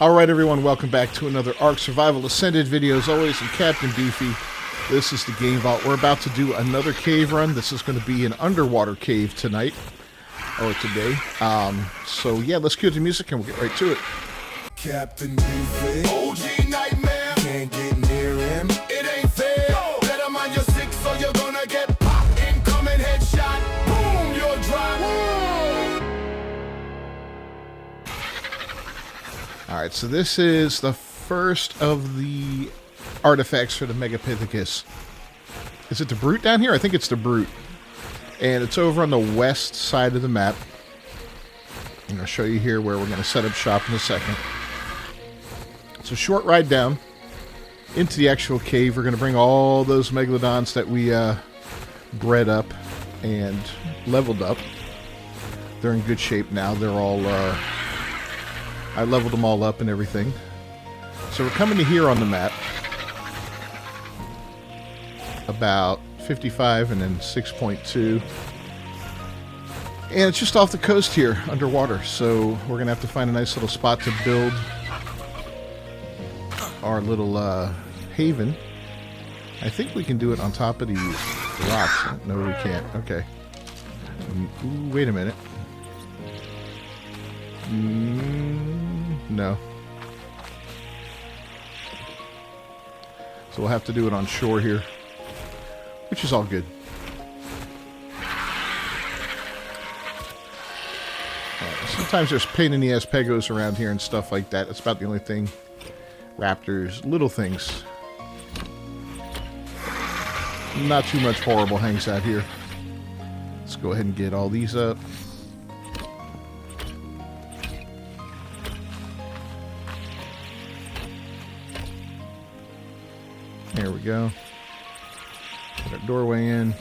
Alright everyone, welcome back to another Ark Survival Ascended video. As always, I'm Captain Beefy. This is the Game Vault. We're about to do another cave run. This is going to be an underwater cave tonight. Or today. So yeah, let's cue the music and we'll get right to it. Captain Beefy, OG nightmare, can't get near him, it ain't fair. Go. Better mind your six so you're gonna get popped. Incoming headshot, boom, you're dry. Alright, so this is the first of the artifacts for the Megapithecus. Is it the Brute down here? I think it's the Brute. And it's over on the west side of the map. I'm going to show you here where we're going to set up shop in a second. It's a short ride down into the actual cave. We're going to bring all those megalodons that we bred up and leveled up. They're in good shape now. They're all... I leveled them all up and everything. So we're coming to here on the map. About 55 and then 6.2. And it's just off the coast here, underwater. So we're going to have to find a nice little spot to build our little haven. I think we can do it on top of these rocks. No, we can't. Okay. Ooh, wait a minute. No. So we'll have to do it on shore here, which is all good. Sometimes there's pain in the ass pegos around here and stuff like that. That's about the only thing. Raptors, little things. Not too much horrible hangs out here. Let's go ahead and get all these up. There we go. Put our doorway in.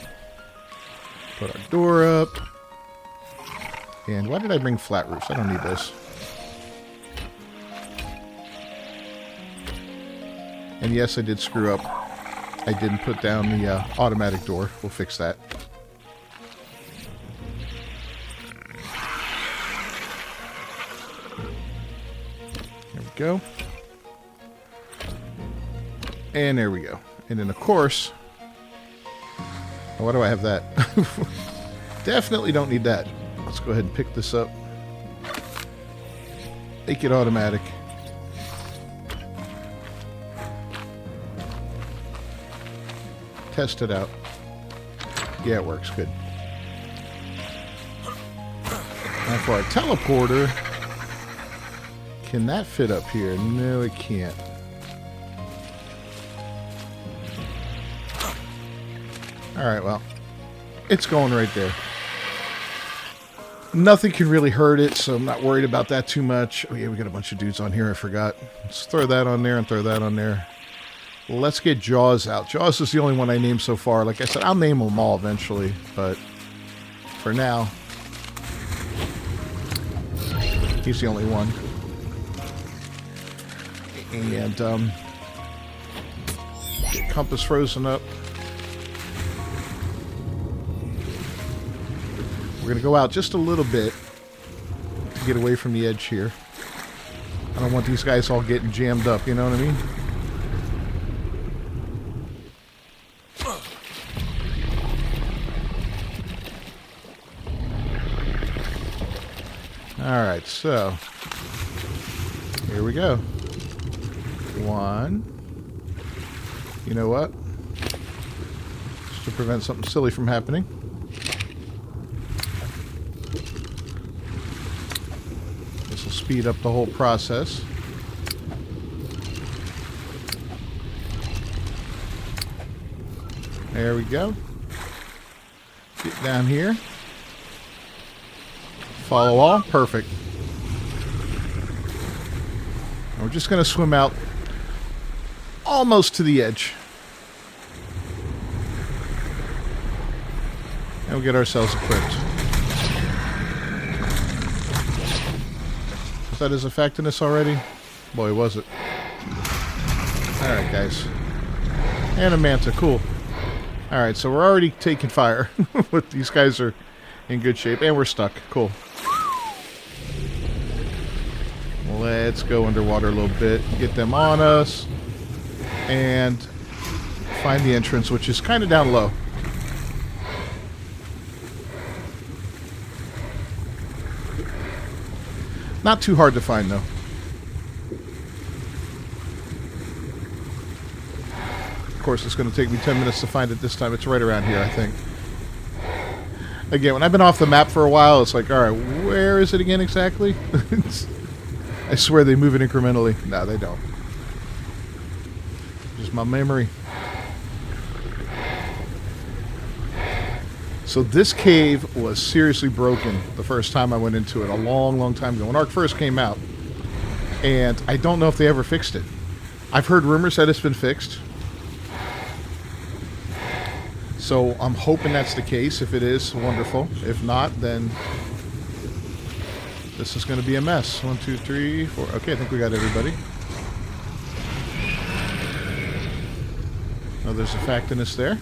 Put our door up. And why did I bring flat roofs? I don't need this. And yes, I did screw up. I didn't put down the automatic door. We'll fix that. There we go. And there we go. And then, of course... Why do I have that? Definitely don't need that. Let's go ahead and pick this up. Make it automatic. Test it out. Yeah, it works. Good. Now for our teleporter... Can that fit up here? No, it can't. Alright, well, it's going right there. Nothing can really hurt it, so I'm not worried about that too much. Oh yeah, we got a bunch of dudes on here, I forgot. Let's throw that on there and throw that on there. Let's get Jaws out. Jaws is the only one I named so far. Like I said, I'll name them all eventually, but for now, he's the only one. And, compass frozen up. We're going to go out just a little bit to get away from the edge here. I don't want these guys all getting jammed up, you know what I mean? Alright, so here we go. One. You know what? Just to prevent something silly from happening. This will speed up the whole process. There we go. Get down here. Follow all. Perfect. And we're just going to swim out almost to the edge. And we'll get ourselves equipped. Was that his effectiveness already? Boy, was it. Alright, guys. And a manta. Cool. Alright, so we're already taking fire. But these guys are in good shape. And we're stuck. Cool. Let's go underwater a little bit, get them on us, and find the entrance, which is kind of down low. Not too hard to find, though. Of course, it's going to take me 10 minutes to find it this time. It's right around here, I think. Again, when I've been off the map for a while, it's like, alright, where is it again exactly? I swear they move it incrementally. No, they don't. Just my memory. So this cave was seriously broken the first time I went into it, a long, long time ago, when Ark first came out. And I don't know if they ever fixed it. I've heard rumors that it's been fixed. So I'm hoping that's the case. If it is, wonderful. If not, then this is going to be a mess. 1, 2, 3, 4. Okay, I think we got everybody. Oh, there's a factinus there.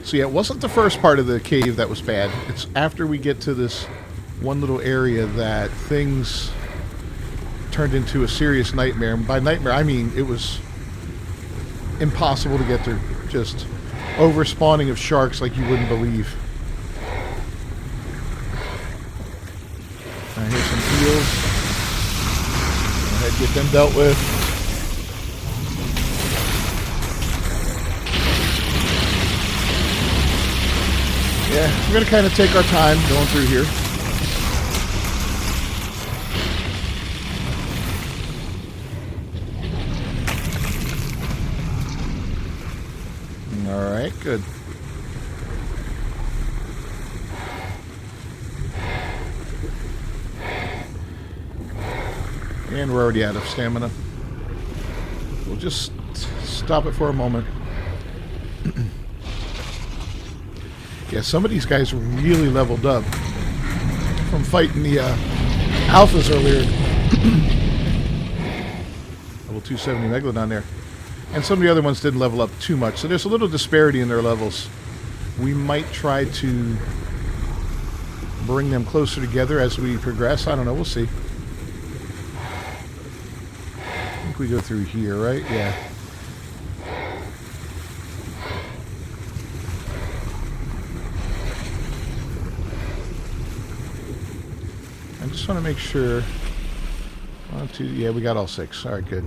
So yeah, it wasn't the first part of the cave that was bad. It's after we get to this one little area that things turned into a serious nightmare. And by nightmare, I mean it was impossible to get through. Just over-spawning of sharks like you wouldn't believe. Here's some heals. Go ahead, get them dealt with. Yeah, we're going to kind of take our time going through here. Alright, good. And we're already out of stamina. We'll just stop it for a moment. Yeah, some of these guys really leveled up from fighting the alphas earlier. Level 270 Megalodon there. And some of the other ones didn't level up too much. So there's a little disparity in their levels. We might try to bring them closer together as we progress. I don't know. We'll see. I think we go through here, right? Yeah. I just want to make sure. 1, 2, yeah, we got all 6. All right, good.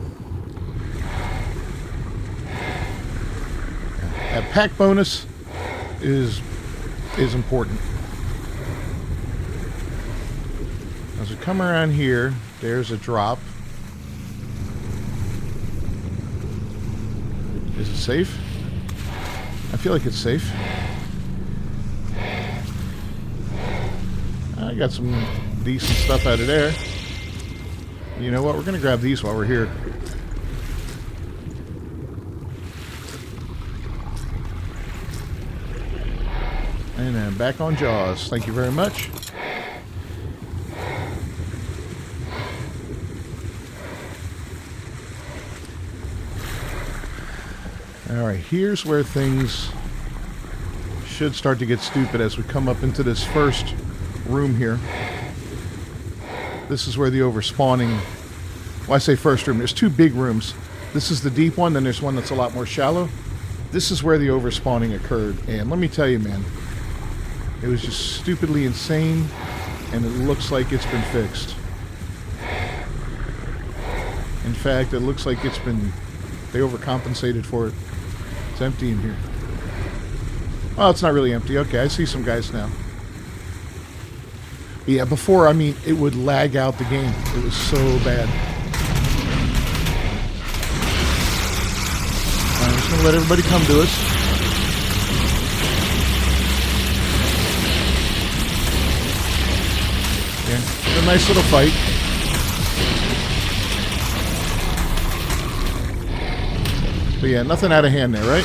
That pack bonus is important. As we come around here, there's a drop. Is it safe? I feel like it's safe. I got some decent stuff out of there. You know what? We're going to grab these while we're here. And then back on Jaws. Thank you very much. Alright, here's where things should start to get stupid as we come up into this first room here. This is where the overspawning... Well, I say first room. There's 2 big rooms. This is the deep one, then there's one that's a lot more shallow. This is where the overspawning occurred. And let me tell you, man, it was just stupidly insane, and it looks like it's been fixed. In fact, it looks like it's been... They overcompensated for it. It's empty in here. Oh, it's not really empty. Okay, I see some guys now. But yeah, before, I mean, it would lag out the game. It was so bad. I'm just going to let everybody come to us. Yeah, it's a nice little fight. But yeah, nothing out of hand there, right?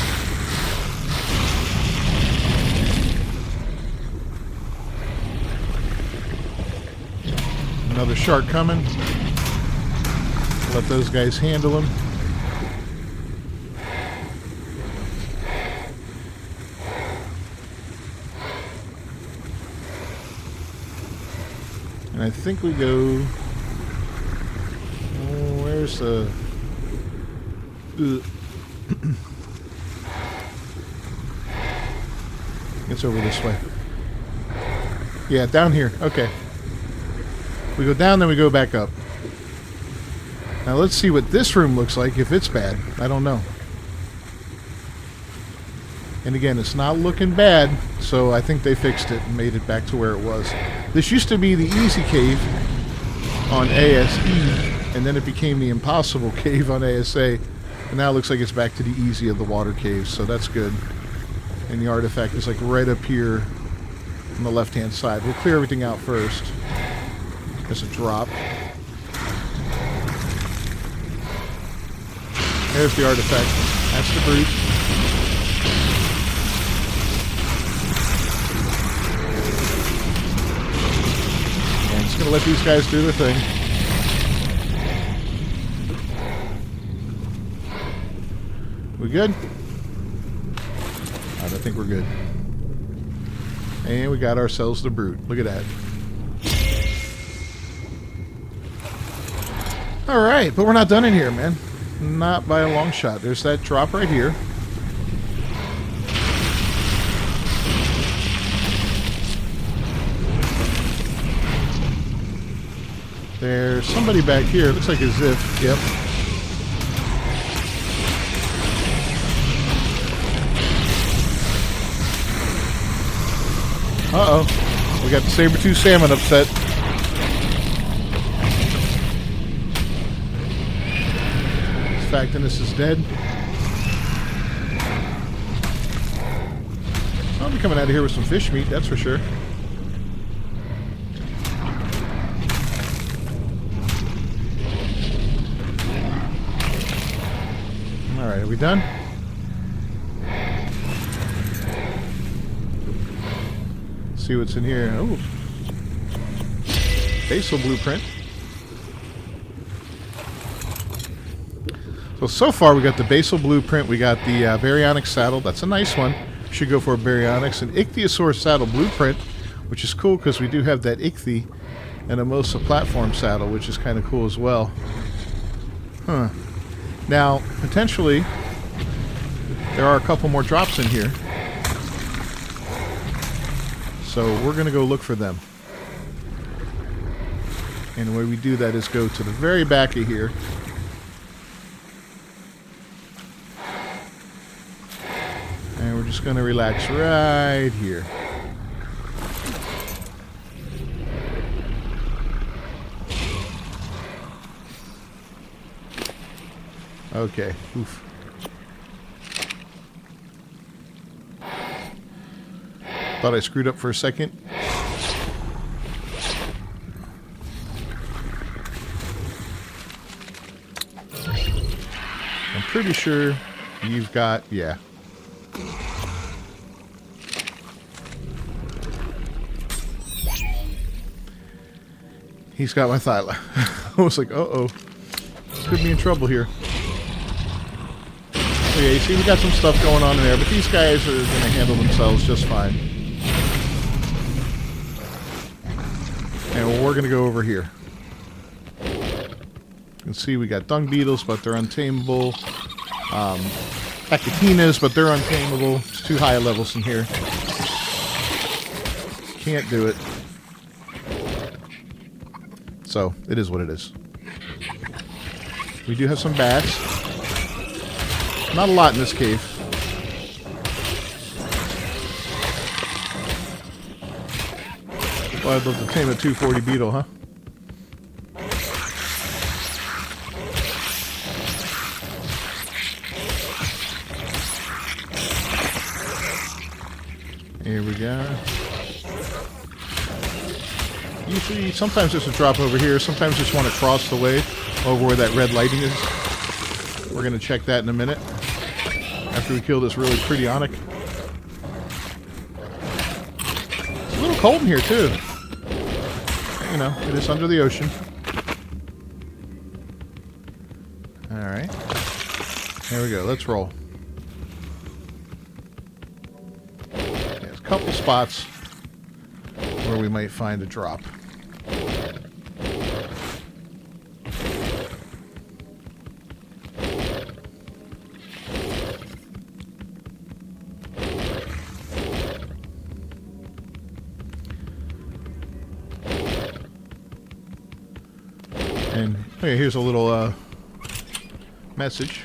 Another shark coming. Let those guys handle him. And I think we go... Oh, where's the... It's over this way. Yeah, down here. Okay. We go down, then we go back up. Now let's see what this room looks like, if it's bad. I don't know. And again, it's not looking bad, so I think they fixed it and made it back to where it was. This used to be the easy cave on ASE, and then it became the impossible cave on ASA. And now it looks like it's back to the easy of the water caves, so that's good. And the artifact is like right up here on the left-hand side. We'll clear everything out first. There's a drop. There's the artifact. That's the brute. And I'm just going to let these guys do their thing. We good? I don't think we're good. And we got ourselves the brute. Look at that. Alright, but we're not done in here, man. Not by a long shot. There's that drop right here. There's somebody back here. Looks like as if... Yep. Uh-oh. We got the saber-tooth salmon upset. Factinus is dead. I'll be coming out of here with some fish meat, that's for sure. Alright, are we done? See what's in here. Oh, basal blueprint. So far we got the basal blueprint, we got the baryonyx saddle, that's a nice one. Should go for a baryonyx. An ichthyosaur saddle blueprint, which is cool because we do have that ichthy, and a Mosa platform saddle, which is kind of cool as well. Huh. Now, potentially, there are a couple more drops in here. So we're going to go look for them. And the way we do that is go to the very back of here. And we're just going to relax right here. Okay. Oof. Thought I screwed up for a second. I'm pretty sure you've got... Yeah. He's got my thyla. I was like, uh-oh. Could be in trouble here. Okay, you see, we got some stuff going on in there, but these guys are going to handle themselves just fine. And we're going to go over here. You can see we got dung beetles, but they're untamable. Acatinas, but they're untamable. It's too high levels in here. Can't do it. So, it is what it is. We do have some bats. Not a lot in this cave. Well, I'd love to tame a 240 beetle, huh? Here we go. Usually, sometimes there's a drop over here. Sometimes just want to cross the way over where that red lighting is. We're going to check that in a minute. After we kill this really pretty onyx. It's a little cold in here, too. You know, it is under the ocean. Alright. There we go. Let's roll. There's a couple spots where we might find a drop. And okay, here's a little message.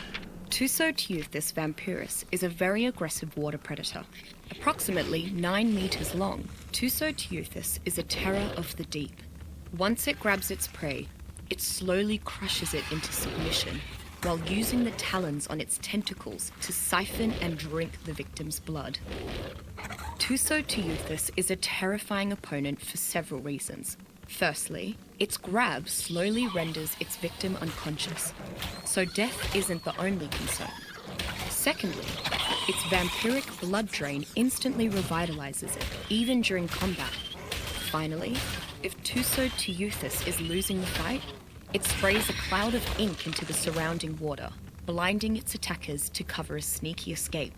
Tusoteuthis vampyrus is a very aggressive water predator. Approximately 9 meters long, Tusoteuthis is a terror of the deep. Once it grabs its prey, it slowly crushes it into submission, while using the talons on its tentacles to siphon and drink the victim's blood. Tusoteuthis is a terrifying opponent for several reasons. Firstly, its grab slowly renders its victim unconscious, so death isn't the only concern. Secondly, its vampiric blood drain instantly revitalizes it, even during combat. Finally, if Tusoteuthis is losing the fight, it sprays a cloud of ink into the surrounding water, blinding its attackers to cover a sneaky escape.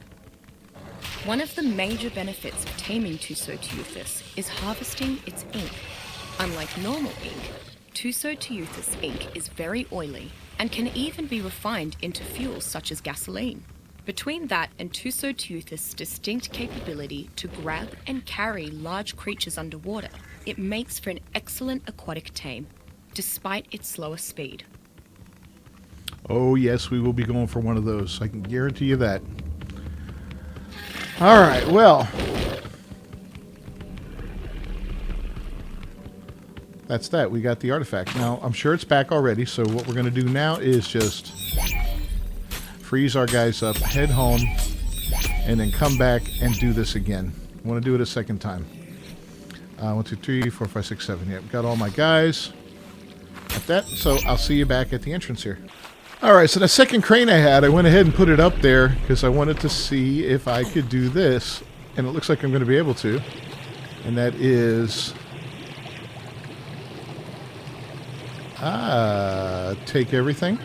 One of the major benefits of taming Tusoteuthis is harvesting its ink. Unlike normal ink, Tusoteuthis ink is very oily and can even be refined into fuels such as gasoline. Between that and Tusoteuthis' distinct capability to grab and carry large creatures underwater, it makes for an excellent aquatic tame, despite its slower speed. Oh yes, we will be going for one of those. I can guarantee you that. Alright, well. That's that. We got the artifact. Now, I'm sure it's back already, so what we're going to do now is just freeze our guys up, head home, and then come back and do this again. I want to do it a second time. 1, 2, 3, 4, 5, 6, 7. Yep, got all my guys. Got that. So I'll see you back at the entrance here. Alright, so the second crane I had, I went ahead and put it up there because I wanted to see if I could do this. And it looks like I'm going to be able to. And that is... take everything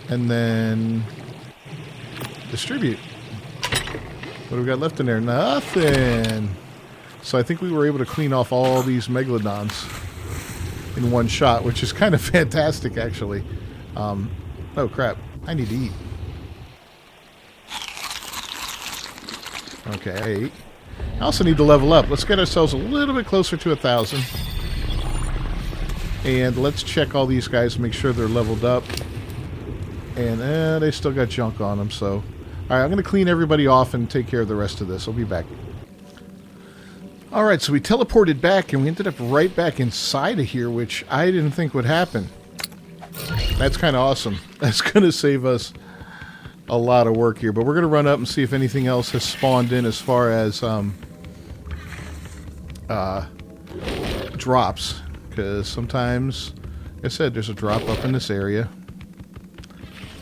and then distribute. What do we got left in there? Nothing. So I think we were able to clean off all these megalodons in one shot, which is kind of fantastic, actually. Oh crap! I need to eat. Okay, I ate. I also need to level up. Let's get ourselves a little bit closer to 1,000. And let's check all these guys, make sure they're leveled up. And they still got junk on them, so... Alright, I'm going to clean everybody off and take care of the rest of this. I'll be back. Alright, so we teleported back, and we ended up right back inside of here, which I didn't think would happen. That's kind of awesome. That's going to save us a lot of work here. But we're going to run up and see if anything else has spawned in as far as drops. Because sometimes, like I said, there's a drop up in this area.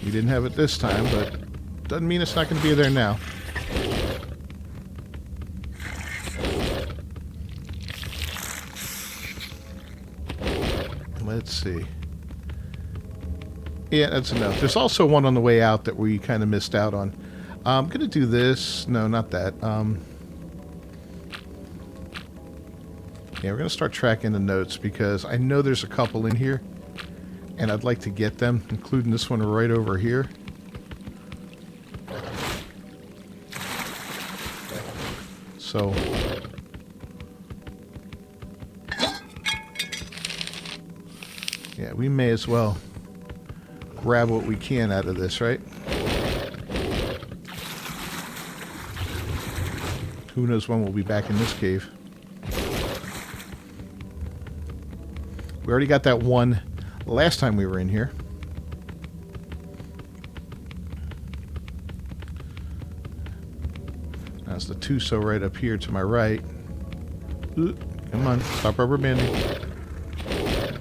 We didn't have it this time, but doesn't mean it's not going to be there now. Let's see. Yeah, that's enough. There's also one on the way out that we kind of missed out on. I'm going to do this. No, not that. Yeah, we're going to start tracking the notes because I know there's a couple in here and I'd like to get them, including this one right over here. So, yeah, we may as well grab what we can out of this, right? Who knows when we'll be back in this cave. We already got that one last time we were in here. That's the Tuso right up here to my right. Ooh, come on, stop rubber banding.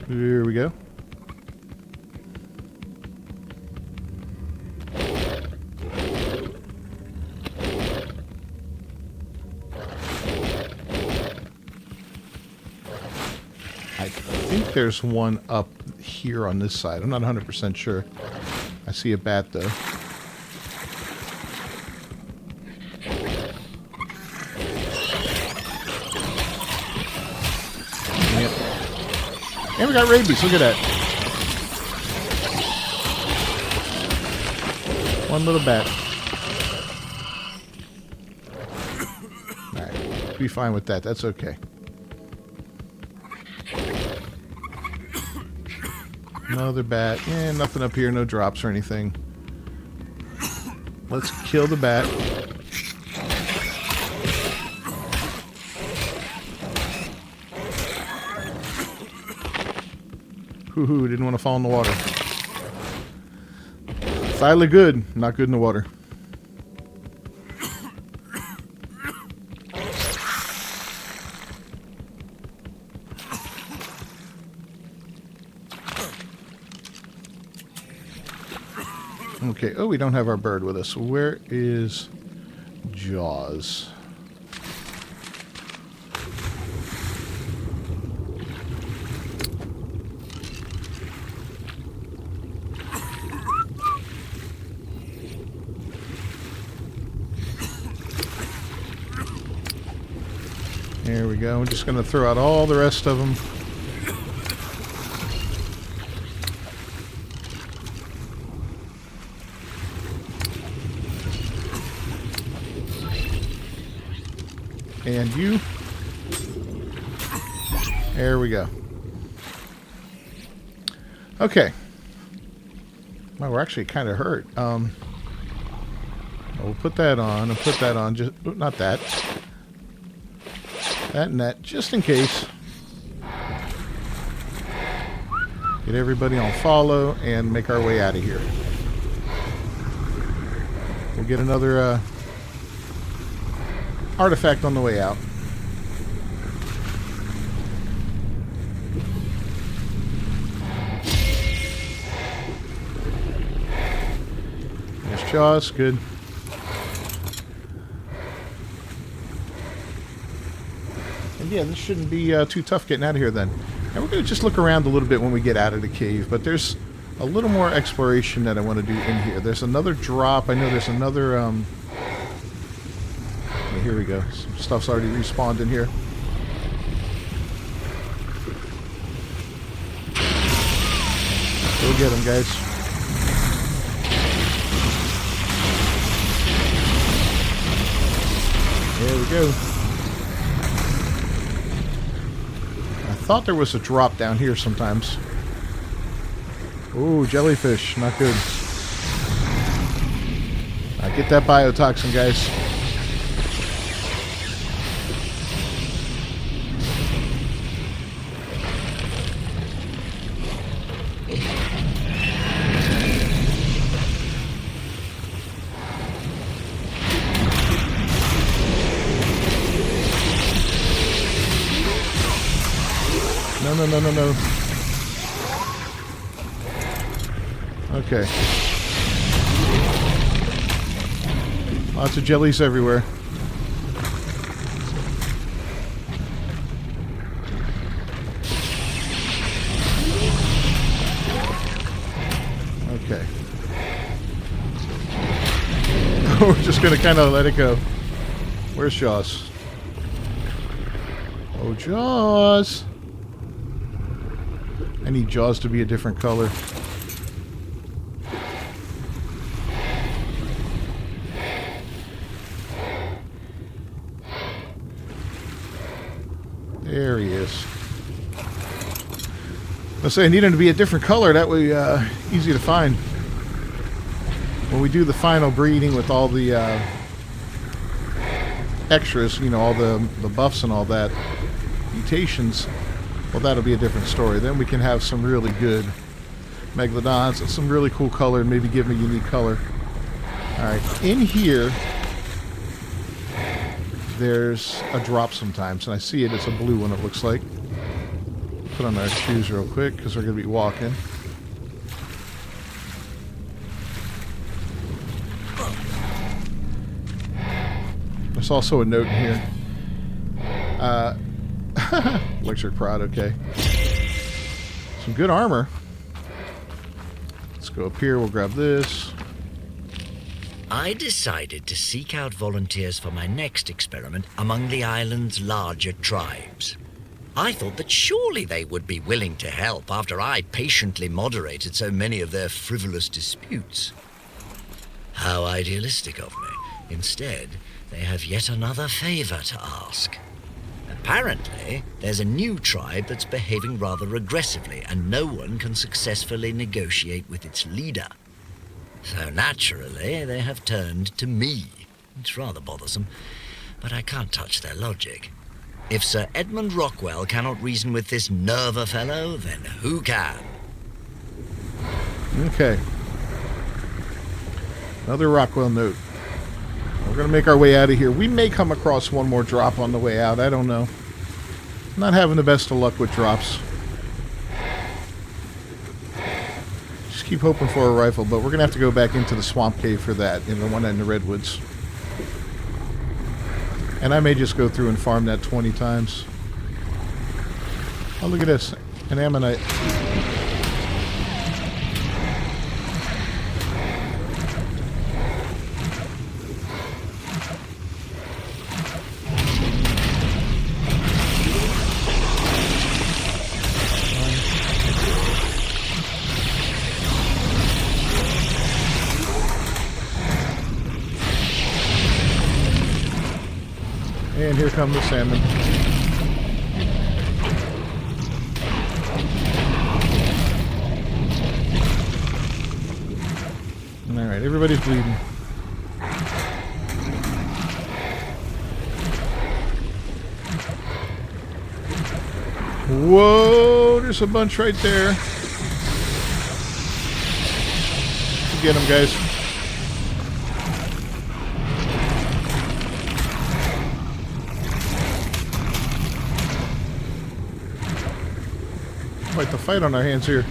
Here we go. I think there's one up here on this side. I'm not 100% sure. I see a bat though. Yep. And we got rabies. Look at that. One little bat. Alright. Be fine with that. That's okay. Another bat. Yeah, nothing up here, no drops or anything. Let's kill the bat. Hoo-hoo, didn't want to fall in the water. Finally good, not good in the water. Okay, oh, we don't have our bird with us. Where is Jaws? There we go. We're just going to throw out all the rest of them. And you. There we go. Okay. Well, we're actually kind of hurt. We'll put that on and put that on. Just not that. That and that, just in case. Get everybody on follow and make our way out of here. We'll get another artifact on the way out. There's Jaws, good. And yeah, this shouldn't be too tough getting out of here then. And we're going to just look around a little bit when we get out of the cave, but there's a little more exploration that I want to do in here. There's another drop. I know there's another... here we go. Some stuff's already respawned in here. Go get them, guys. There we go. I thought there was a drop down here sometimes. Ooh, jellyfish. Not good. Get that biotoxin, guys. No. Okay. Lots of jellies everywhere. Okay. We're just going to kind of let it go. Where's Jaws? Oh, Jaws! I need Jaws to be a different color. There he is. Let's say I need him to be a different color. That way, easy to find. When we do the final breeding with all the extras, you know, all the buffs and all that, mutations, well, that'll be a different story. Then we can have some really good megalodons and some really cool color and maybe give them a unique color. Alright, in here, there's a drop sometimes, and I see it. It's a blue one, it looks like. Put on our shoes real quick, because we're going to be walking. There's also a note in here. Electric prod, okay. Some good armor. Let's go up here, we'll grab this. I decided to seek out volunteers for my next experiment among the island's larger tribes. I thought that surely they would be willing to help after I patiently moderated so many of their frivolous disputes. How idealistic of me. Instead, they have yet another favor to ask. Apparently, there's a new tribe that's behaving rather aggressively, and no one can successfully negotiate with its leader. So naturally, they have turned to me. It's rather bothersome, but I can't touch their logic. If Sir Edmund Rockwell cannot reason with this Nerva fellow, then who can? Okay. Another Rockwell note. We're going to make our way out of here. We may come across one more drop on the way out. I don't know. Not having the best of luck with drops. Just keep hoping for a rifle, but we're going to have to go back into the swamp cave for that, in the one in the redwoods. And I may just go through and farm that 20 times. Oh, look at this. An ammonite. And here come the salmon. Alright, everybody's bleeding. Whoa, there's a bunch right there. Get them, guys. Quite the fight on our hands here.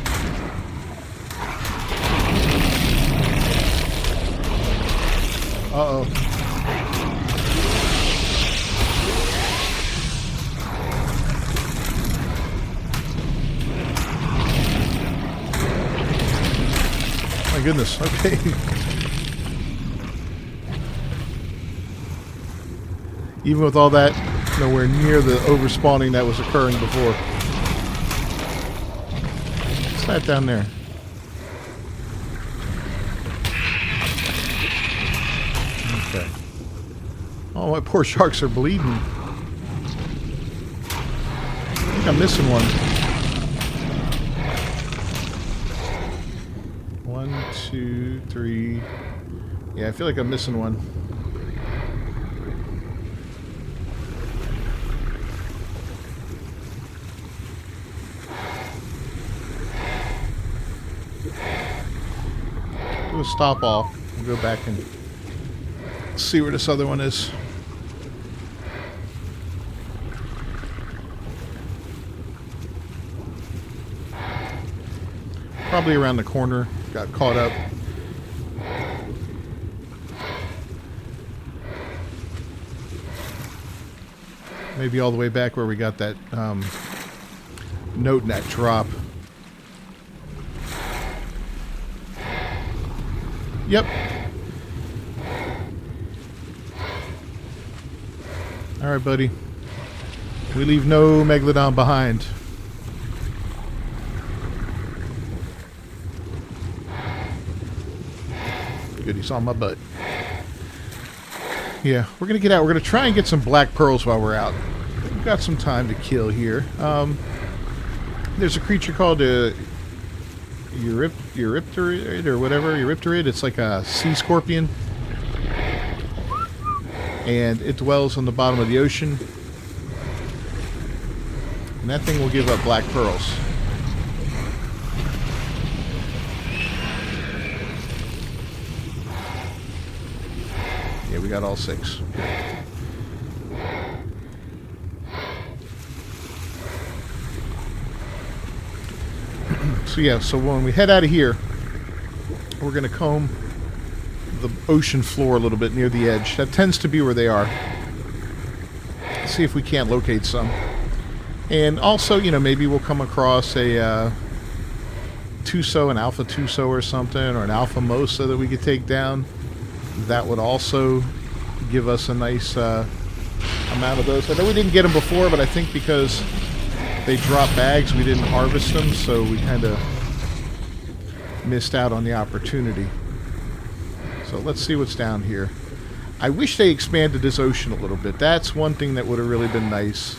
Uh-oh. My goodness, okay. Even with all that, nowhere near the overspawning that was occurring before. What's that down there? Okay. Oh, my poor sharks are bleeding. I think I'm missing one. 1, 2, 3. Yeah, I feel like I'm missing one. Do a stop off. We'll go back and see where this other one is. Probably around the corner. Got caught up. Maybe all the way back where we got that note in that drop. Yep. Alright, buddy. We leave no Megalodon behind. Good, he saw my butt. Yeah, we're going to get out. We're going to try and get some black pearls while we're out. We've got some time to kill here. There's a creature called a Eurypterid or whatever. Eurypterid. It's like a sea scorpion. And it dwells on the bottom of the ocean. And that thing will give up black pearls. Yeah, we got all 6. So yeah, so when we head out of here, we're going to comb the ocean floor a little bit near the edge. That tends to be where they are. See if we can't locate some. And also, you know, maybe we'll come across a Tuso, an Alpha Tuso or something, or an Alpha Mosa that we could take down. That would also give us a nice amount of those. I know we didn't get them before, but I think because they drop bags, we didn't harvest them, so we kind of missed out on the opportunity. So let's see what's down here. I wish they expanded this ocean a little bit. That's one thing that would have really been nice.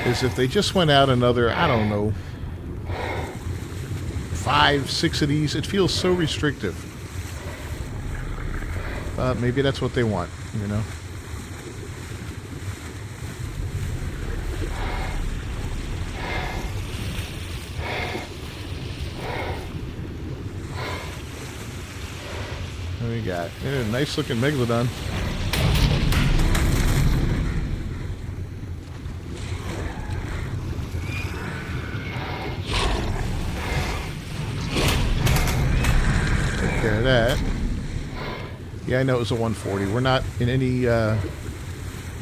is if they just went out another, I don't know, 5, 6 of these. It feels so restrictive. Maybe that's what they want, you know. What do we got? Yeah, nice looking Megalodon. Take care of that. Yeah, I know it was a 140. We're not in any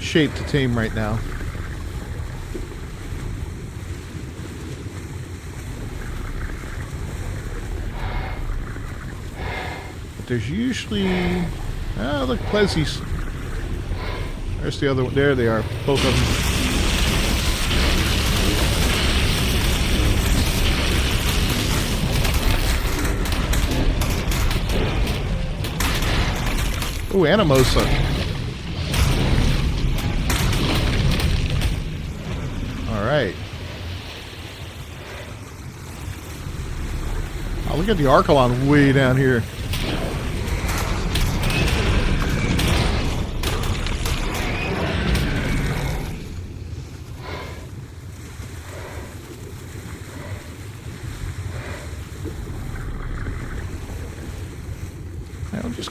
shape to tame right now. There's usually... Oh, look, Plezzies. There's the other one. There they are. Both of them. Ooh, Animosa. Alright. Oh, look at the Archelon way down here.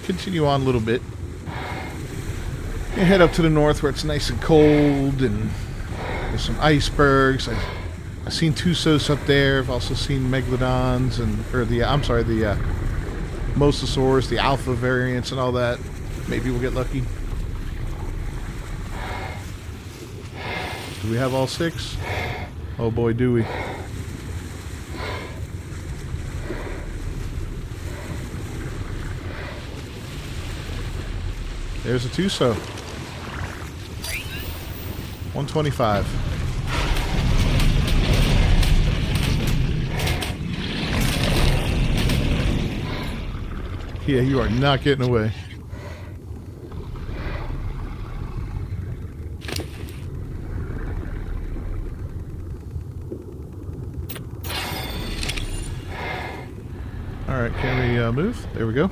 Continue on a little bit and head up to the north where it's nice and cold and there's some icebergs. I've seen Tusos up there. I've also seen Megalodons and the Mosasaurs, the alpha variants and all that. Maybe we'll get lucky. Do we have all 6? Oh boy, do we. There's a Tuso. 125. Yeah, you are not getting away. Alright, can we move? There we go.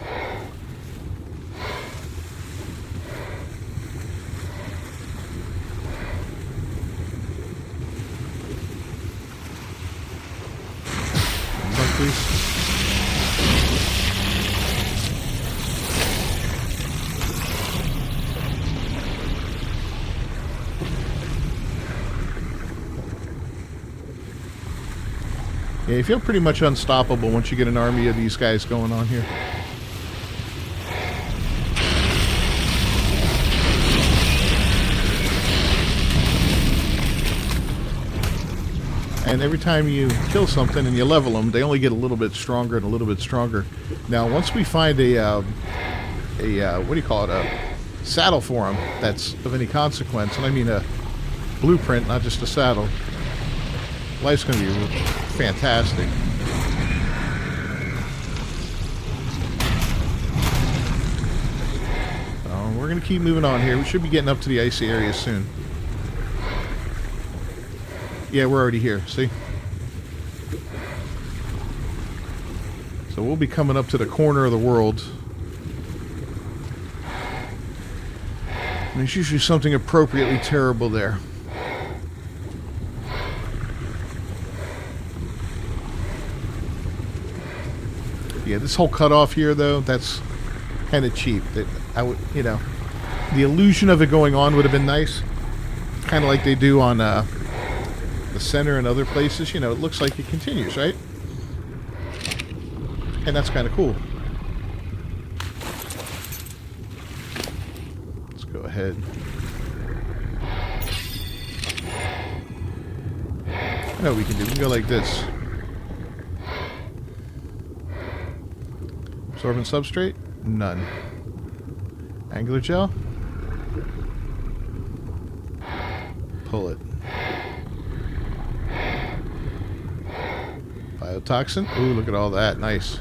Yeah, you feel pretty much unstoppable once you get an army of these guys going on here. And every time you kill something and you level them, they only get a little bit stronger and a little bit stronger. Now, once we find a what do you call it, a saddle for them that's of any consequence, and I mean a blueprint, not just a saddle, life's going to be fantastic. So we're going to keep moving on here. We should be getting up to the icy area soon. Yeah, we're already here, see? So we'll be coming up to the corner of the world. And there's usually something appropriately terrible there. Yeah, this whole cutoff here, though, that's kind of cheap. That I would, you know, the illusion of it going on would have been nice. Kind of like they do on the center and other places. You know, it looks like it continues, right? And that's kind of cool. Let's go ahead. I know what we can do. We can go like this. Absorbent substrate? None. Angular gel? Pull it. Biotoxin? Ooh, look at all that. Nice.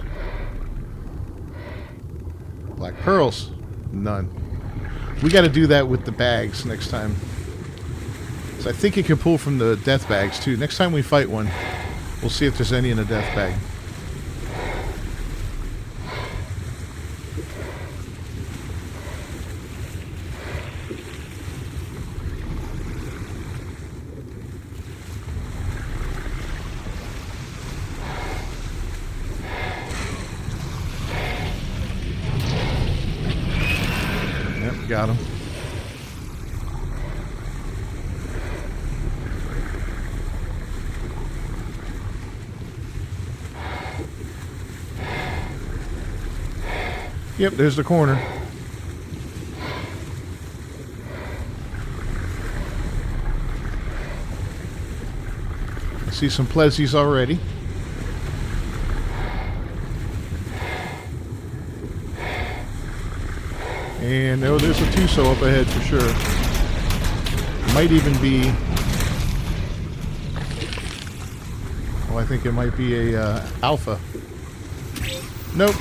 Black pearls? None. We got to do that with the bags next time. So I think you can pull from the death bags too. Next time we fight one, we'll see if there's any in the death bag. Yep, got him. Yep, there's the corner. I see some plezies already. And oh, there's a Tuso up ahead for sure. Might even be... Oh, I think it might be a Alpha. Nope.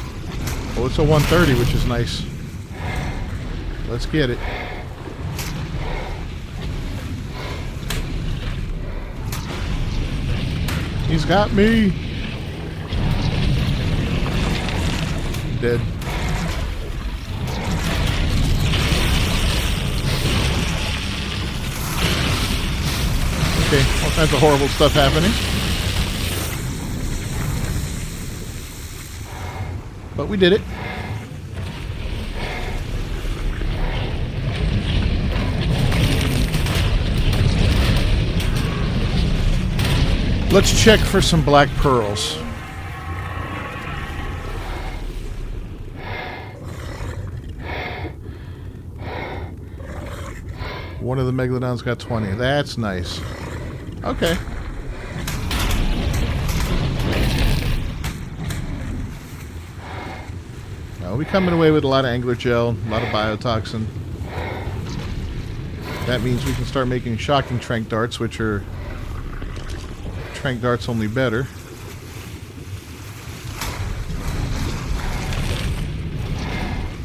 Oh, it's a 130, which is nice. Let's get it. He's got me. Dead. Okay, all kinds of horrible stuff happening. But we did it. Let's check for some black pearls. One of the Megalodons got 20. That's nice. Okay. We'll be coming away with a lot of angler gel, a lot of biotoxin. That means we can start making shocking trank darts, which are trank darts only better.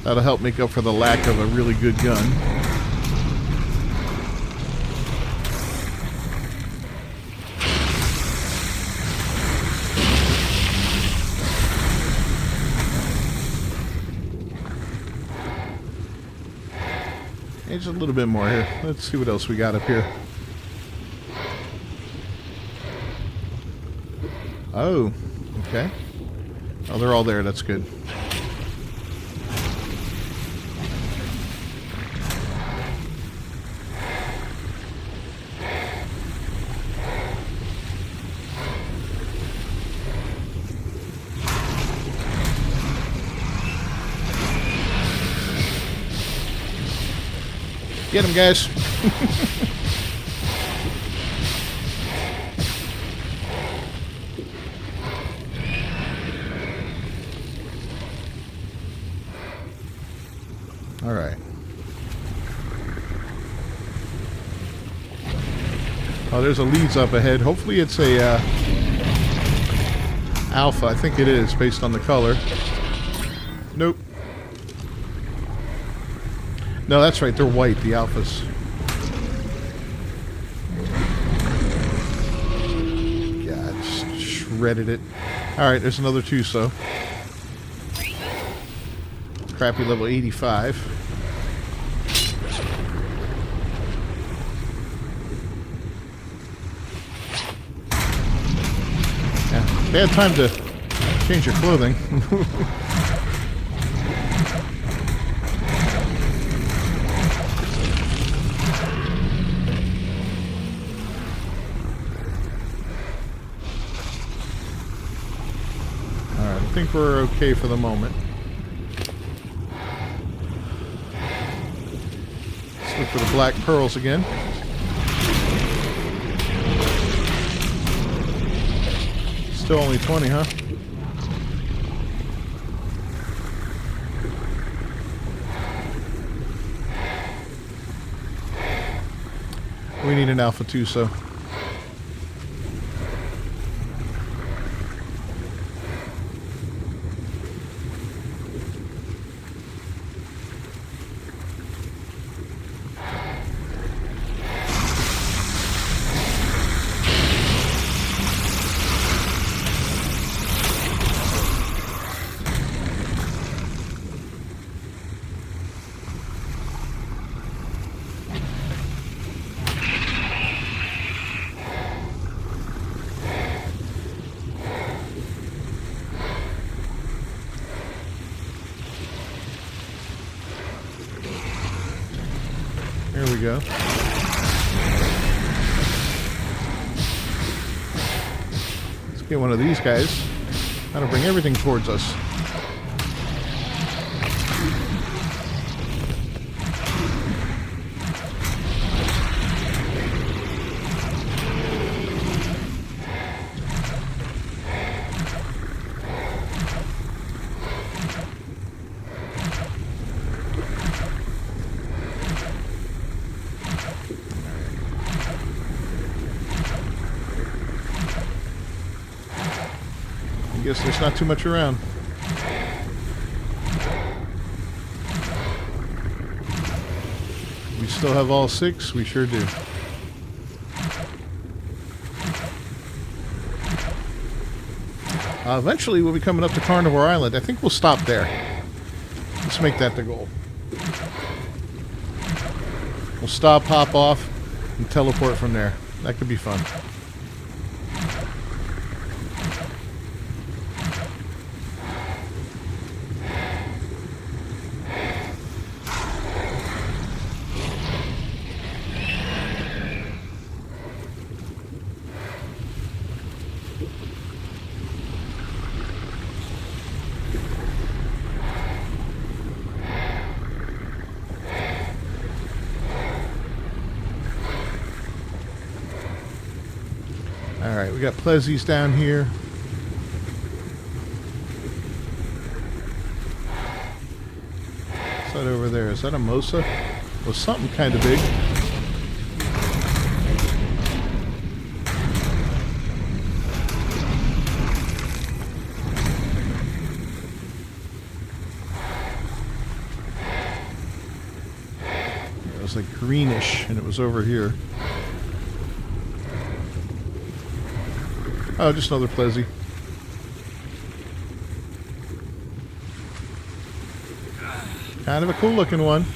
That'll help make up for the lack of a really good gun. Just a little bit more here. Let's see what else we got up here. Oh, okay. Oh, they're all there. That's good. Get him, guys. All right. Oh, there's a leads up ahead. Hopefully it's a Alpha. I think it is, based on the color. Nope. No, that's right. They're white, the Alphas. Yeah, I just shredded it. Alright, there's another Tuso. Crappy level 85. Yeah, bad time to change your clothing. I think we're okay for the moment. Let's look for the black pearls again. Still only 20, huh? We need an Alpha Tuso. we go. Let's get one of these guys. That'll bring everything towards us. I guess there's not too much around. We still have all 6? We sure do. Eventually we'll be coming up to Carnivore Island. I think we'll stop there. Let's make that the goal. We'll stop, hop off, and teleport from there. That could be fun. Alright, we got Plezzies down here. What's that over there? Is that a Mosa? Well, something kind of big. It was like greenish, and it was over here. Oh, just another Plezzy. Kind of a cool looking one.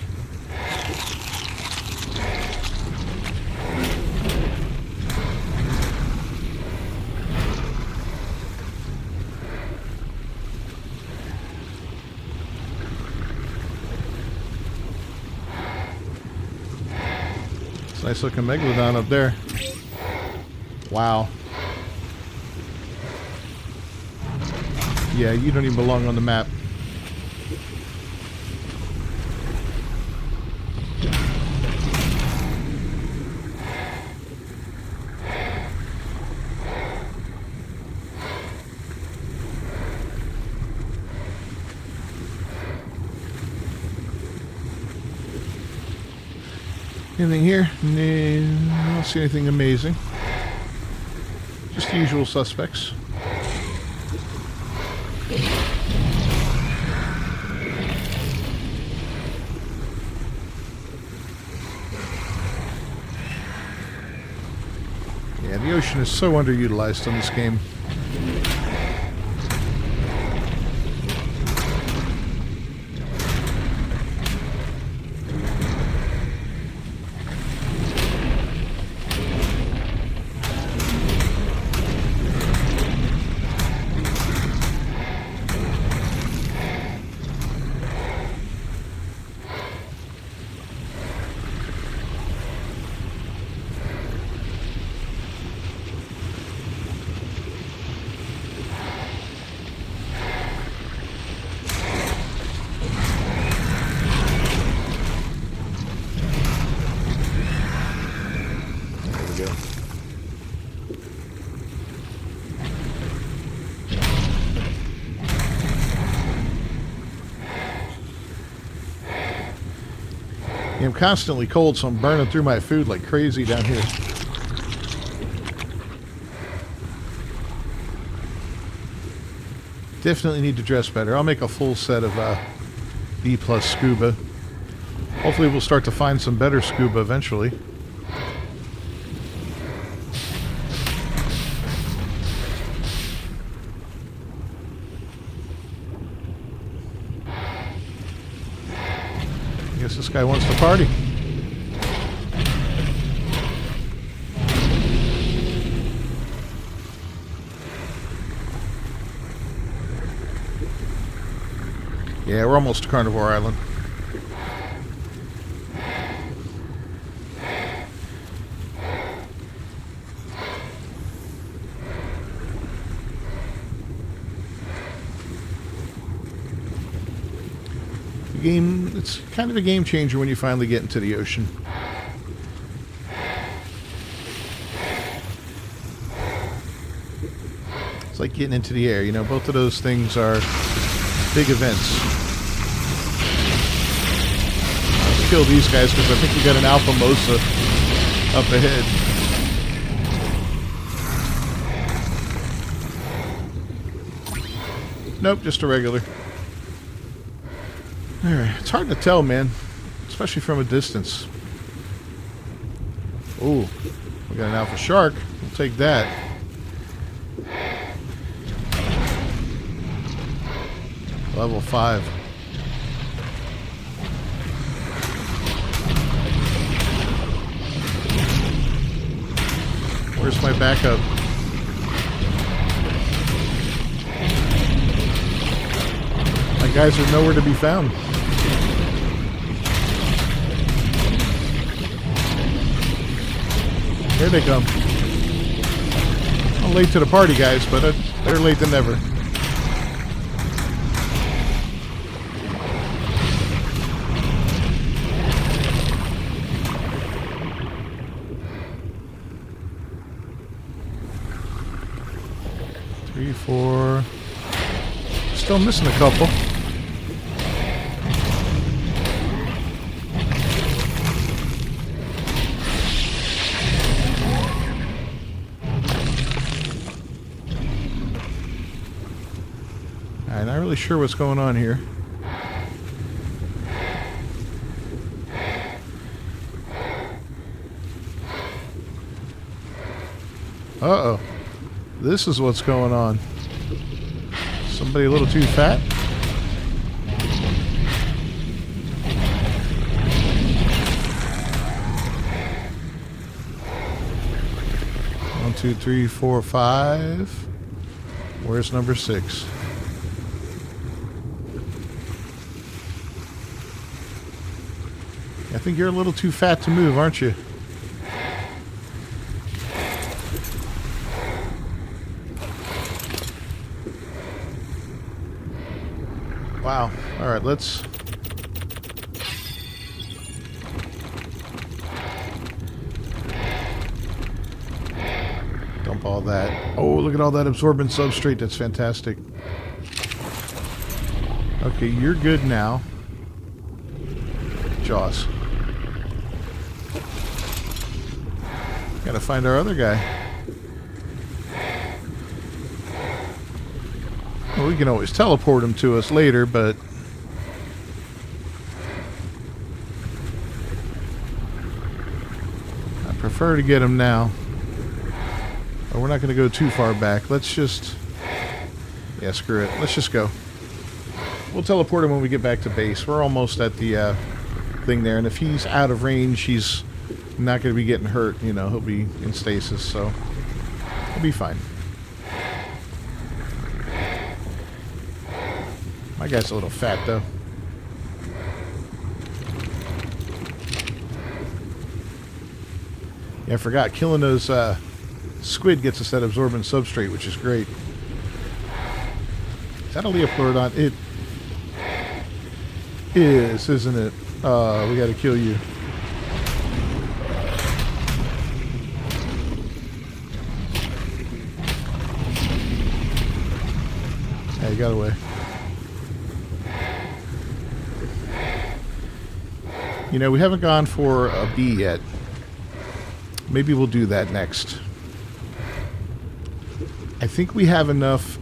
It's a nice looking Megalodon up there. Wow. Yeah, you don't even belong on the map. Anything here? No, I don't see anything amazing. Just the usual suspects. Yeah, the ocean is so underutilized on this game. I'm constantly cold, so I'm burning through my food like crazy down here. Definitely need to dress better. I'll make a full set of B+ scuba. Hopefully we'll start to find some better scuba eventually. I guess this guy wants to party. Yeah, we're almost to Carnivore Island. It's kind of a game changer when you finally get into the ocean. It's like getting into the air. You know, both of those things are big events. Let's kill these guys because I think we got an Alpha Mosa up ahead. Nope, just a regular. Alright, it's hard to tell, man. Especially from a distance. Ooh, we got an alpha shark. We'll take that. Level 5. Where's my backup? My guys are nowhere to be found. Here they come. I'm late to the party, guys, but better late than never. Three, four. Still missing a couple. I'm not really sure what's going on here. Uh-oh. This is what's going on. Somebody a little too fat? One, two, three, four, five. Where's number 6? I think you're a little too fat to move, aren't you? Wow. All right, let's... dump all that. Oh, look at all that absorbent substrate. That's fantastic. Okay, you're good now. Jaws. Gotta find our other guy. Well, we can always teleport him to us later, but... I prefer to get him now. But we're not going to go too far back. Let's just... yeah, screw it. Let's just go. We'll teleport him when we get back to base. We're almost at the thing there, and if he's out of range, he's not going to be getting hurt. You know, he'll be in stasis, so he'll be fine. My guy's a little fat, though. Yeah, I forgot. Killing those squid gets us that absorbent substrate, which is great. Is that a Leopardon? It is, isn't it? We gotta kill you. Yeah, you got away. You know, we haven't gone for a bee yet. Maybe we'll do that next. I think we have enough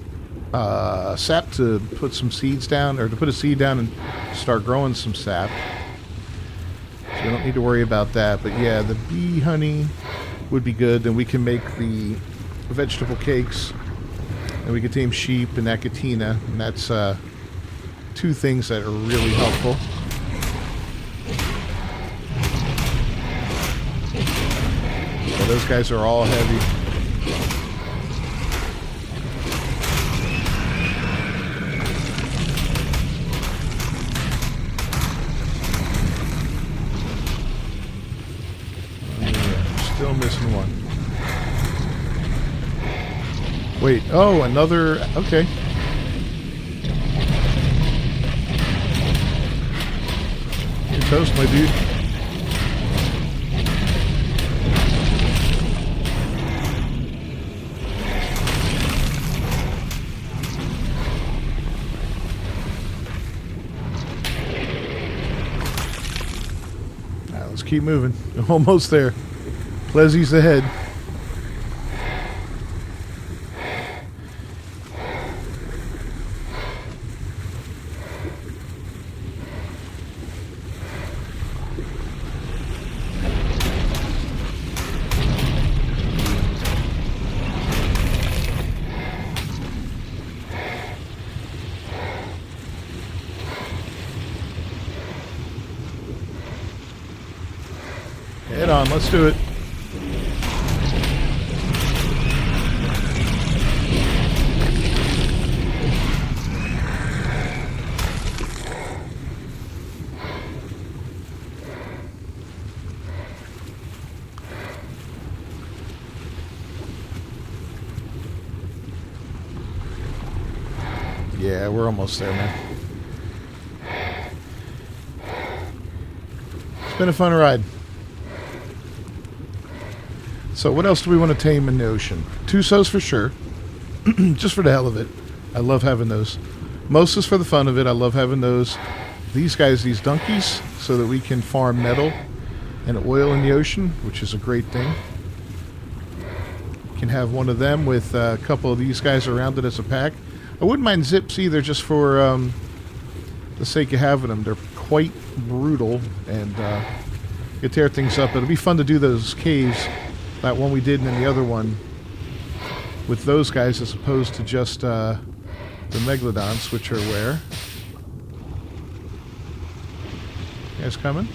sap to put some seeds down, or to put a seed down and start growing some sap. So we don't need to worry about that. But yeah, the bee honey would be good. Then we can make the vegetable cakes. And we can tame sheep and acatina. And that's 2 things that are really helpful. So those guys are all heavy. Still missing one. Wait, oh, another, okay. toast, my dude. Alright, let's keep moving. Almost there. Pleasy's ahead. Head on, let's do it. Yeah, we're almost there, man. It's been a fun ride. So what else do we want to tame in the ocean? Tusos for sure. Just for the hell of it. I love having those. Mosas for the fun of it. I love having those. These guys, these donkeys, so that we can farm metal and oil in the ocean, which is a great thing. Can have one of them with a couple of these guys around it as a pack. I wouldn't mind zips either, just for the sake of having them. They're quite brutal and you tear things up. It'll be fun to do those caves. That one we did and then the other one with those guys as opposed to just the megalodons, which are where? You guys coming?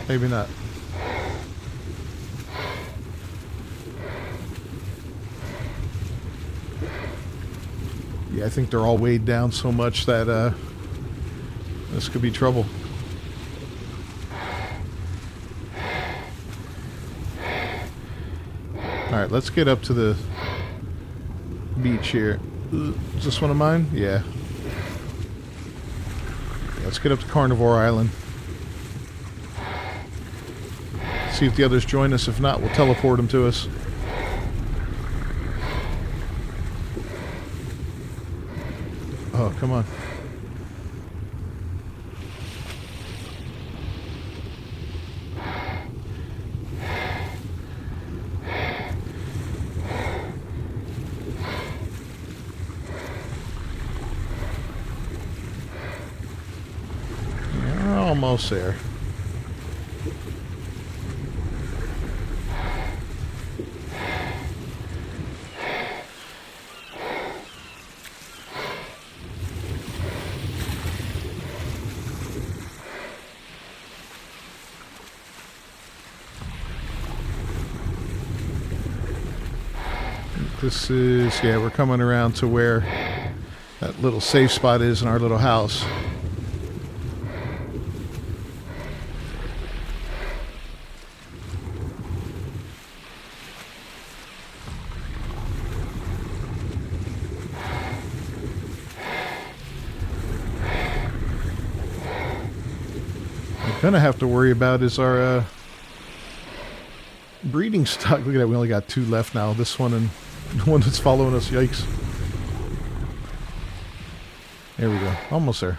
Maybe not. Yeah, I think they're all weighed down so much that this could be trouble. Alright, let's get up to the beach here. Is this one of mine? Yeah. Let's get up to Carnivore Island. See if the others join us. If not, we'll teleport them to us. Oh, come on. We're almost there. This is, yeah, we're coming around to where that little safe spot is in our little house. We're gonna have to worry about is our breeding stock. Look at that, we only got 2 left now. This one and the one that's following us. Yikes. There we go. Almost there.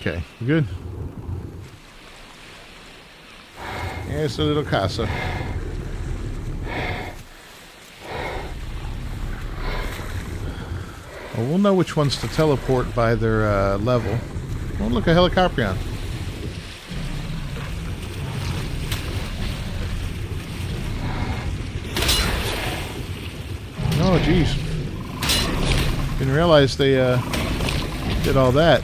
Okay, good. Here's the little casa. Well, we'll know which ones to teleport by their level. Oh, look, a Helicoprion. Oh, jeez. Didn't realize they did all that.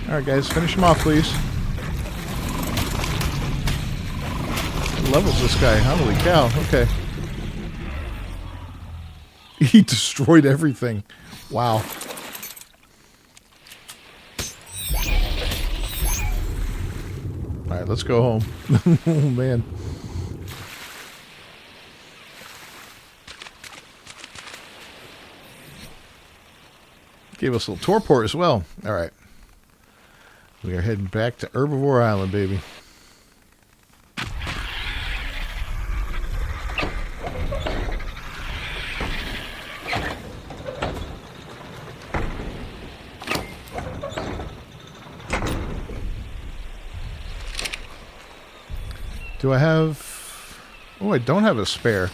Alright guys, finish him off please. What level's this guy? Holy cow, okay. He destroyed everything. Wow. Alright, let's go home. Oh man. Gave us a little torpor as well. Alright. We are heading back to Herbivore Island, baby. Do I have... Oh, I don't have a spare.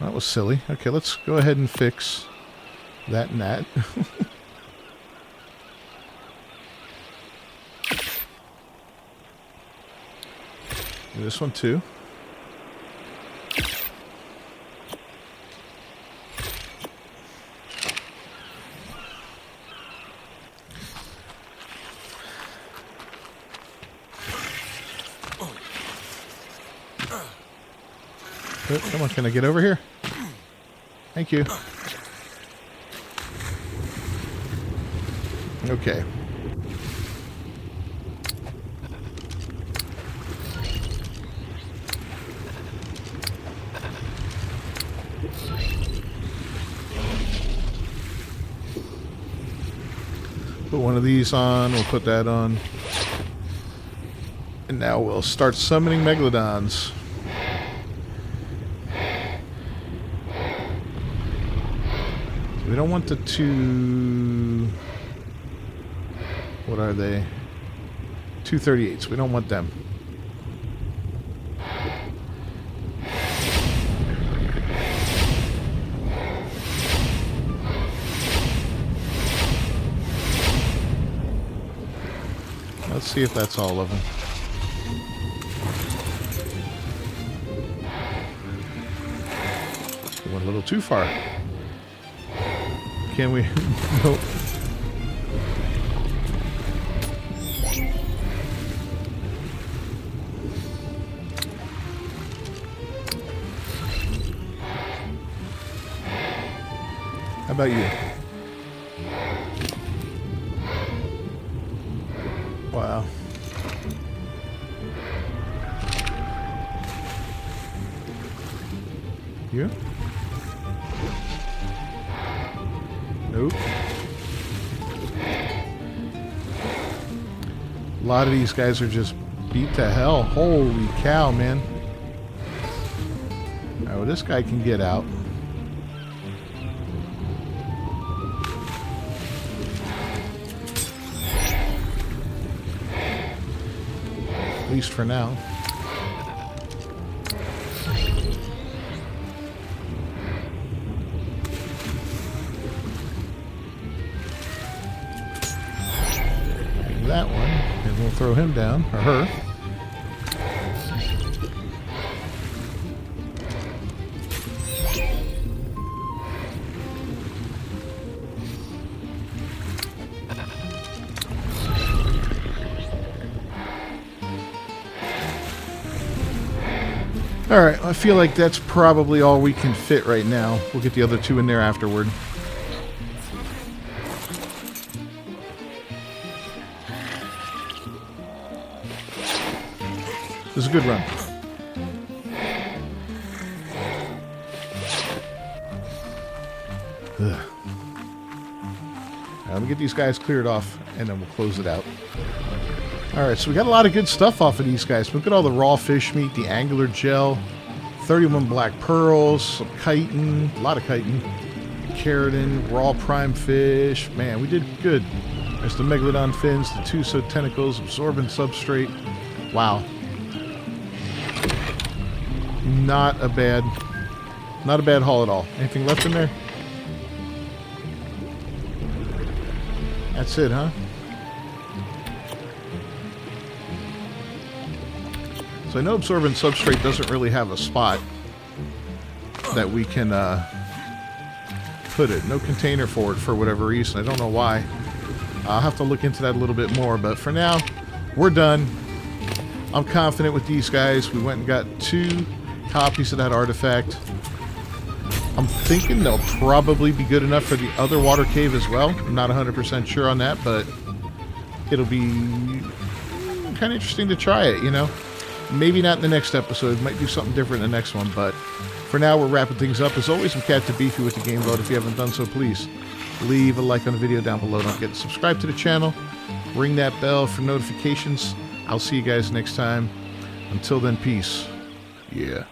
That was silly. Okay, let's go ahead and fix that and that. This one too. Oh, come on, can I get over here? Thank you. Okay. Put one of these on, we'll put that on. And now we'll start summoning megalodons. We don't want the two... What are they? 238s. We don't want them. Let's see if that's all of them. We went a little too far. Can we? Nope. How about you? Wow. You? Nope. A lot of these guys are just beat to hell. Holy cow, man. Oh, this guy can get out. At least for now. That one, and we'll throw him down, or her. Alright, I feel like that's probably all we can fit right now. We'll get the other two in there afterward. This is a good run. Ugh. Right, let me get these guys cleared off, and then we'll close it out. Alright, so we got a lot of good stuff off of these guys. Look at all the raw fish meat, the angular gel, 31 black pearls, some chitin, a lot of chitin, keratin, raw prime fish. Man, we did good. There's the megalodon fins, the Tuso tentacles, absorbent substrate. Wow. Not a bad haul at all. Anything left in there? That's it, huh? So I know absorbent substrate doesn't really have a spot that we can put it. No container for it for whatever reason. I don't know why. I'll have to look into that a little bit more. But for now, we're done. I'm confident with these guys. We went and got 2 copies of that artifact. I'm thinking they'll probably be good enough for the other water cave as well. I'm not 100% sure on that, but it'll be kind of interesting to try it, you know? Maybe not in the next episode. Might do something different in the next one, but for now, we're wrapping things up. As always, I'm Captain Beefy with the Game Vote. If you haven't done so, please leave a like on the video down below. Don't forget to subscribe to the channel. Ring that bell for notifications. I'll see you guys next time. Until then, peace. Yeah.